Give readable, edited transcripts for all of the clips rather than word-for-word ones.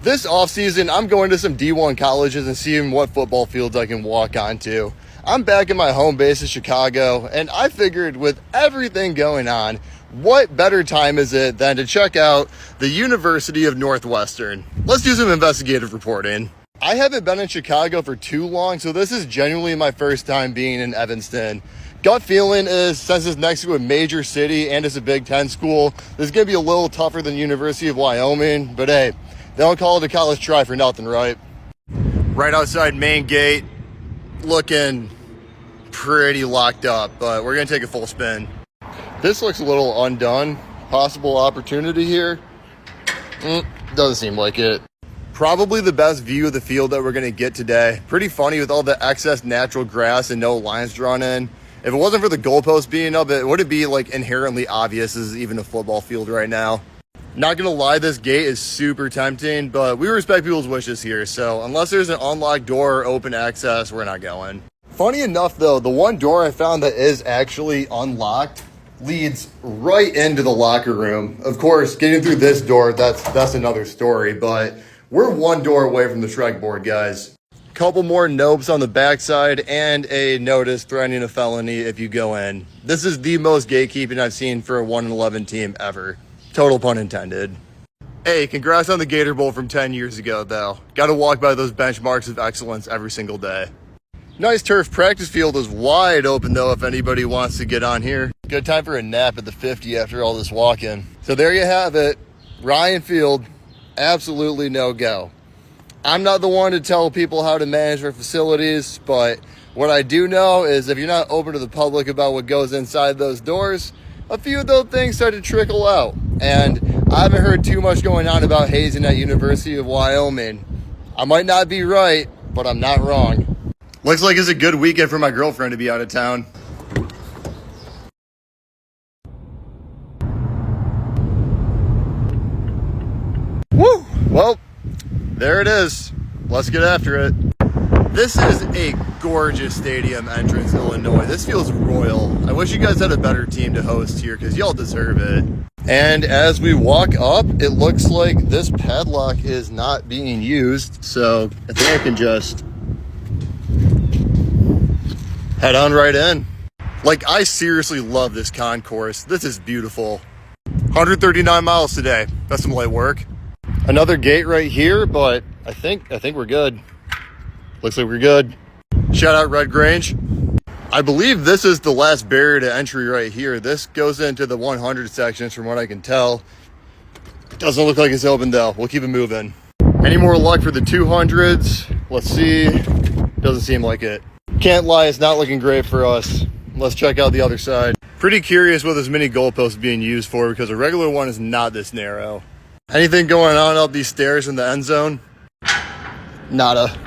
This offseason, I'm going to some D1 colleges and seeing what football fields I can walk onto. I'm back in my home base in Chicago, and I figured with everything going on, what better time is it than to check out the University of Northwestern? Let's do some investigative reporting. I haven't been in Chicago for too long, so this is genuinely my first time being in Evanston. Gut feeling is, since it's next to a major city and it's a Big Ten school, this is going to be a little tougher than the University of Wyoming, but hey, they don't call it a college try for nothing, right? Right outside main gate, looking pretty locked up, but we're going to take a full spin. This looks a little undone. Possible opportunity here? Doesn't seem like it. Probably the best view of the field that we're going to get today. Pretty funny with all the excess natural grass and no lines drawn in. If it wasn't for the goalpost being up, it wouldn't be like inherently obvious this is even a football field right now. Not gonna lie, this gate is super tempting, but we respect people's wishes here, so unless there's an unlocked door or open access, we're not going. Funny enough though, the one door I found that is actually unlocked leads right into the locker room. Of course, getting through this door, that's another story, but we're one door away from the Shrek board, guys. Couple more nopes on the backside and a notice threatening a felony if you go in. This is the most gatekeeping I've seen for a 1-11 team ever. Total pun intended. Hey, congrats on the Gator Bowl from 10 years ago, though. Got to walk by those benchmarks of excellence every single day. Nice turf practice field is wide open, though, if anybody wants to get on here. Good time for a nap at the 50 after all this walking. So there you have it. Ryan Field, absolutely no go. I'm not the one to tell people how to manage their facilities, but what I do know is if you're not open to the public about what goes inside those doors, a few of those things start to trickle out. And I haven't heard too much going on about hazing at University of Wyoming. I might not be right, but I'm not wrong. Looks like it's a good weekend for my girlfriend to be out of town. Woo! Well, there it is. Let's get after it. This is a gorgeous stadium entrance, Illinois. This feels royal. I wish you guys had a better team to host here because y'all deserve it. And as we walk up, it looks like this padlock is not being used. So I think I can just head on right in. Like, I seriously love this concourse. This is beautiful. 139 miles today. That's some light work. Another gate right here, but I think we're good. Looks like we're good. Shout out Red Grange. I believe this is the last barrier to entry right here. This goes into the 100 sections from what I can tell. Doesn't look like it's open though. We'll keep it moving. Any more luck for the 200s? Let's see. Doesn't seem like it. Can't lie, it's not looking great for us. Let's check out the other side. Pretty curious what this mini goalpost is being used for because a regular one is not this narrow. Anything going on up these stairs in the end zone? Nada.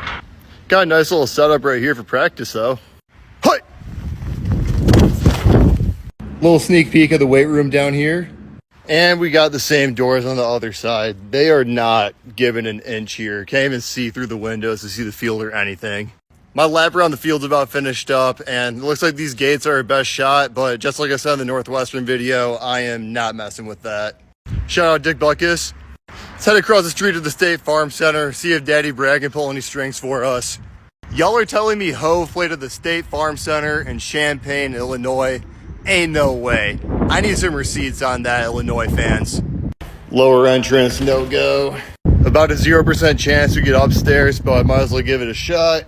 Got a nice little setup right here for practice, though. Hi! Little sneak peek of the weight room down here. And we got the same doors on the other side. They are not giving an inch here. Can't even see through the windows to see the field or anything. My lap around the field's about finished up, and it looks like these gates are our best shot, but just like I said in the Northwestern video, I am not messing with that. Shout out Dick Buckus. Let's head across the street to the State Farm Center, see if Daddy Brad can pull any strings for us. Y'all are telling me Hove played at the State Farm Center in Champaign, Illinois? Ain't no way. I need some receipts on that, Illinois fans. Lower entrance, no go. About a 0% chance we get upstairs, but I might as well give it a shot.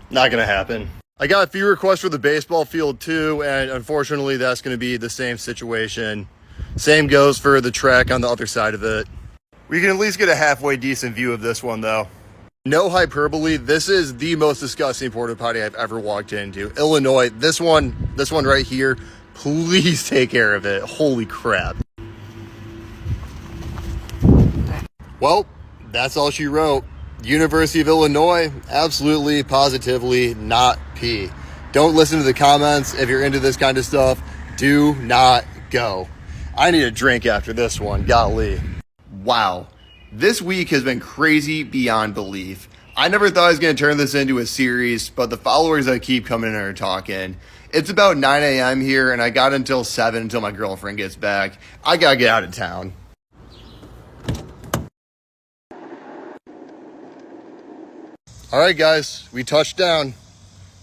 Not gonna happen. I got a few requests for the baseball field too, and unfortunately that's gonna be the same situation. Same goes for the track on the other side of it. We can at least get a halfway decent view of this one though. No hyperbole, this is the most disgusting porta potty I've ever walked into. Illinois, this one right here, please take care of it. Holy crap. Well, that's all she wrote. University of Illinois, absolutely, positively not pee. Don't listen to the comments if you're into this kind of stuff. Do not go. I need a drink after this one, golly. Wow, this week has been crazy beyond belief. I never thought I was going to turn this into a series, but the followers that keep coming in are talking. It's about 9 a.m. here, and I got until 7 until my girlfriend gets back. I got to get out of town. All right, guys, we touched down.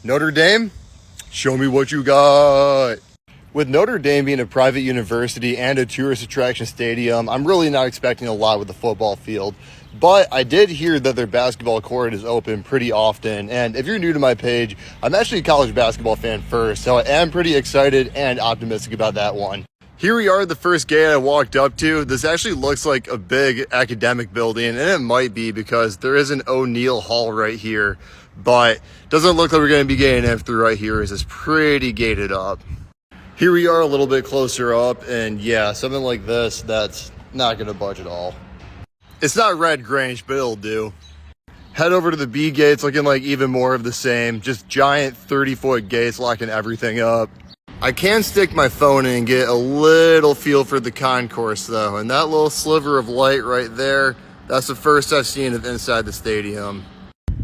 Notre Dame, show me what you got. With Notre Dame being a private university and a tourist attraction stadium, I'm really not expecting a lot with the football field. But I did hear that their basketball court is open pretty often. And if you're new to my page, I'm actually a college basketball fan first, so I am pretty excited and optimistic about that one. Here we are at the first gate I walked up to. This actually looks like a big academic building, and it might be because there is an O'Neill Hall right here, but doesn't look like we're going to be getting in through right here as it's pretty gated up. Here we are a little bit closer up, and yeah, something like this, that's not going to budge at all. It's not Red Grange, but it'll do. Head over to the B gates, looking like even more of the same, just giant 30-foot gates locking everything up. I can stick my phone in and get a little feel for the concourse though, and that little sliver of light right there, that's the first I've seen of inside the stadium.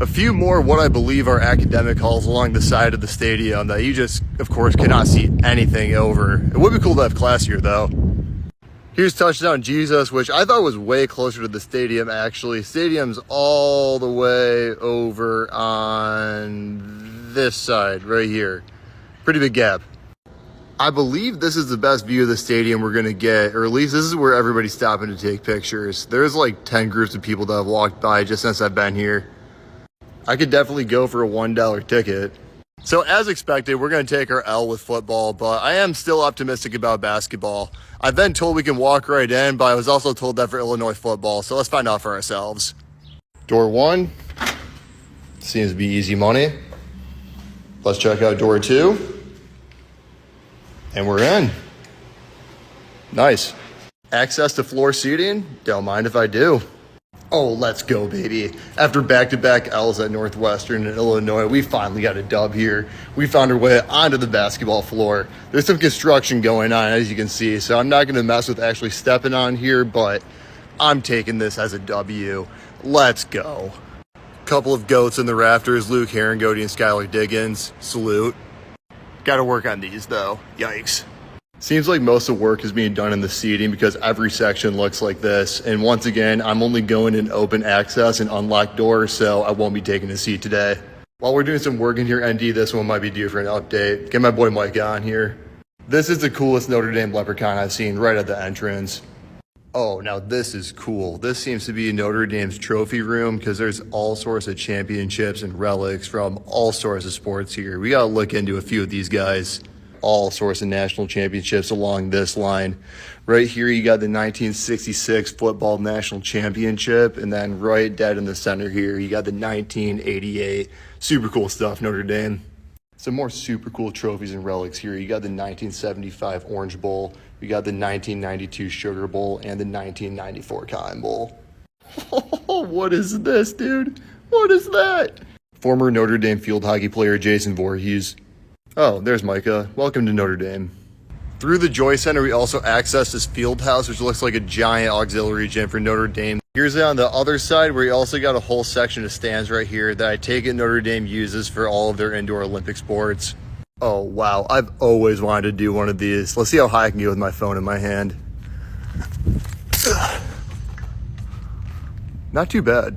A few more what I believe are academic halls along the side of the stadium that you just, of course, cannot see anything over. It would be cool to have class here though. Here's Touchdown Jesus, which I thought was way closer to the stadium actually. Stadium's all the way over on this side right here. Pretty big gap. I believe this is the best view of the stadium we're gonna get, or at least this is where everybody's stopping to take pictures. There's like 10 groups of people that have walked by just since I've been here. I could definitely go for a $1 ticket. So as expected, we're gonna take our L with football, but I am still optimistic about basketball. I've been told we can walk right in, but I was also told that for Illinois football, so let's find out for ourselves. Door 1, seems to be easy money. Let's check out door 2. And we're in. Nice. Access to floor seating? Don't mind if I do. Oh, let's go, baby. After back-to-back L's at Northwestern and Illinois, we finally got a dub here. We found our way onto the basketball floor. There's some construction going on, as you can see, so I'm not going to mess with actually stepping on here, but I'm taking this as a W. Let's go. Couple of goats in the rafters, Luke Herringody and Skylar Diggins. Salute. Got to work on these though. Yikes. Seems like most of the work is being done in the seating because every section looks like this. And once again, I'm only going in open access and unlocked doors, so I won't be taking a seat today. While we're doing some work in here, ND, this one might be due for an update. Get my boy Mike on here. This is the coolest Notre Dame leprechaun I've seen right at the entrance. Oh, now this is cool. This seems to be Notre Dame's trophy room because there's all sorts of championships and relics from all sorts of sports here. We got to look into a few of these guys. All sorts of national championships along this line. Right here, you got the 1966 football national championship, and then right dead in the center here, you got the 1988. Super cool stuff, Notre Dame. Some more super cool trophies and relics here. You got the 1975 Orange Bowl, you got the 1992 Sugar Bowl, and the 1994 Cotton Bowl. What is this, dude? What is that? Former Notre Dame field hockey player Jason Voorhees. Oh, there's Micah. Welcome to Notre Dame. Through the Joy Center, we also access this field house, which looks like a giant auxiliary gym for Notre Dame. Here's it on the other side, where you also got a whole section of stands right here that I take it Notre Dame uses for all of their indoor Olympic sports. Oh, wow. I've always wanted to do one of these. Let's see how high I can get with my phone in my hand. Not too bad.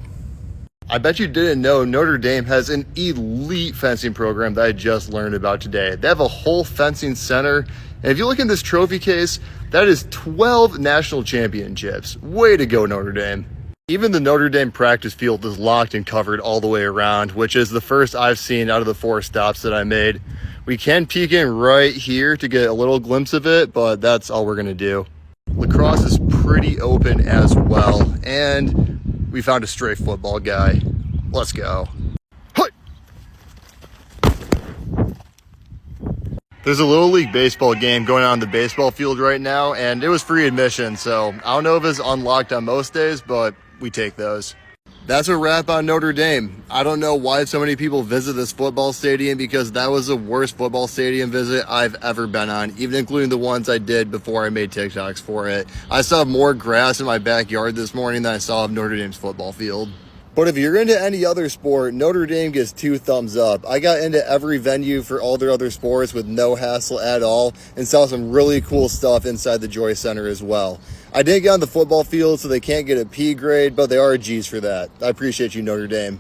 I bet you didn't know Notre Dame has an elite fencing program that I just learned about today. They have a whole fencing center. And if you look in this trophy case, that is 12 national championships. Way to go, Notre Dame. Even the Notre Dame practice field is locked and covered all the way around, which is the first I've seen out of the 4 stops that I made. We can peek in right here to get a little glimpse of it, but that's all we're going to do. Lacrosse is pretty open as well, and we found a stray football guy. Let's go. Hey! There's a Little League baseball game going on the baseball field right now, and it was free admission, so I don't know if it's unlocked on most days, but we take those. That's a wrap on Notre Dame. I don't know why so many people visit this football stadium because that was the worst football stadium visit I've ever been on, even including the ones I did before I made TikToks for it. I saw more grass in my backyard this morning than I saw of Notre Dame's football field. But if you're into any other sport, Notre Dame gets 2 thumbs up. I got into every venue for all their other sports with no hassle at all and saw some really cool stuff inside the Joy Center as well. I didn't get on the football field, so they can't get a P grade, but they are G's for that. I appreciate you, Notre Dame.